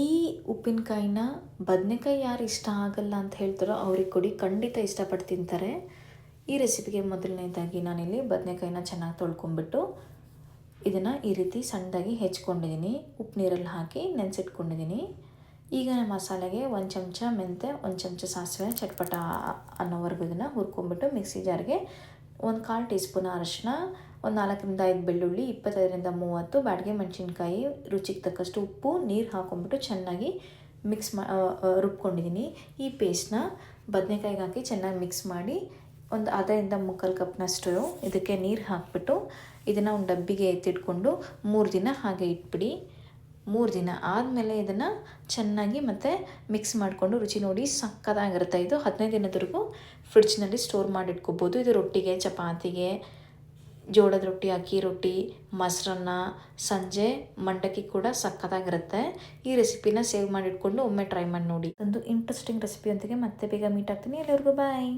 ಈ ಉಪ್ಪಿನಕಾಯಿನ ಬದನೆಕಾಯಿ ಯಾರು ಇಷ್ಟ ಆಗಲ್ಲ ಅಂತ ಹೇಳ್ತಾರೋ ಅವ್ರಿಗೆ ಕೊಡಿ, ಖಂಡಿತ ಇಷ್ಟಪಟ್ಟು ತಿಂತಾರೆ. ಈ ರೆಸಿಪಿಗೆ ಮೊದಲನೇದಾಗಿ ನಾನಿಲ್ಲಿ ಬದನೆಕಾಯಿನ ಚೆನ್ನಾಗಿ ತೊಳ್ಕೊಂಬಿಟ್ಟು ಇದನ್ನು ಈ ರೀತಿ ಸಣ್ಣದಾಗಿ ಹೆಚ್ಕೊಂಡಿದ್ದೀನಿ. ಉಪ್ಪು ನೀರಲ್ಲಿ ಹಾಕಿ ನೆನೆಸಿಟ್ಕೊಂಡಿದ್ದೀನಿ. ಈಗ ಮಸಾಲೆಗೆ 1 ಚಮಚ ಮೆಂತ್ಯ, 1 ಚಮಚ ಸಾಸಿವೆ, ಚಟ್ಪಟ ಅನ್ನೋವರೆಗೂ ಇದನ್ನು ಹುರ್ಕೊಂಬಿಟ್ಟು ಮಿಕ್ಸಿ ಜಾರ್ಗೆ 1/4 ಟೀ ಸ್ಪೂನ್ ಅರಿಶಿನ, ಒಂದು 4ರಿಂದ 5 ಬೆಳ್ಳುಳ್ಳಿ, 25ರಿಂದ 30 ಬ್ಯಾಡಗೆ ಮೆಣಸಿನ್ಕಾಯಿ, ರುಚಿಗೆ ತಕ್ಕಷ್ಟು ಉಪ್ಪು, ನೀರು ಹಾಕ್ಕೊಂಬಿಟ್ಟು ಚೆನ್ನಾಗಿ ರುಬ್ಕೊಂಡಿದ್ದೀನಿ. ಈ ಪೇಸ್ಟ್ನ ಬದನೆಕಾಯಿಗೆ ಹಾಕಿ ಚೆನ್ನಾಗಿ ಮಿಕ್ಸ್ ಮಾಡಿ ಒಂದು ಅರ್ಧದಿಂದ ಮುಕ್ಕಾಲು ಕಪ್ನಷ್ಟು ಇದಕ್ಕೆ ನೀರು ಹಾಕಿಬಿಟ್ಟು ಇದನ್ನು ಒಂದು ಡಬ್ಬಿಗೆ ಎತ್ತಿಟ್ಕೊಂಡು 3 ದಿನ ಹಾಗೆ ಇಟ್ಬಿಡಿ. 3 ದಿನ ಆದಮೇಲೆ ಇದನ್ನು ಚೆನ್ನಾಗಿ ಮತ್ತೆ ಮಿಕ್ಸ್ ಮಾಡಿಕೊಂಡು ರುಚಿ ನೋಡಿ ಸಕ್ಕತ್ತಾಗಿರುತ್ತೆ. ಇದು 15 ದಿನದವರೆಗೂ ಫ್ರಿಡ್ಜ್ನಲ್ಲಿ ಸ್ಟೋರ್ ಮಾಡಿಟ್ಕೋಬೋದು. ಇದು ರೊಟ್ಟಿಗೆ, ಚಪಾತಿಗೆ, ಜೋಳದ ರೊಟ್ಟಿ, ಅಕ್ಕಿ ರೊಟ್ಟಿ, ಮೊಸರನ್ನ, ಸಂಜೆ ಮಂಡಕ್ಕಿ ಕೂಡ ಸಕ್ಕತ್ತಾಗಿರುತ್ತೆ. ಈ ರೆಸಿಪಿನ ಸೇವ್ ಮಾಡಿಟ್ಕೊಂಡು ಒಮ್ಮೆ ಟ್ರೈ ಮಾಡಿ ನೋಡಿ. ಒಂದು ಇಂಟ್ರೆಸ್ಟಿಂಗ್ ರೆಸಿಪಿಯೊಂದಿಗೆ ಮತ್ತೆ ಬೇಗ ಮೀಟ್ ಆಗ್ತೀನಿ. ಎಲ್ಲರಿಗೂ ಬಾಯ್.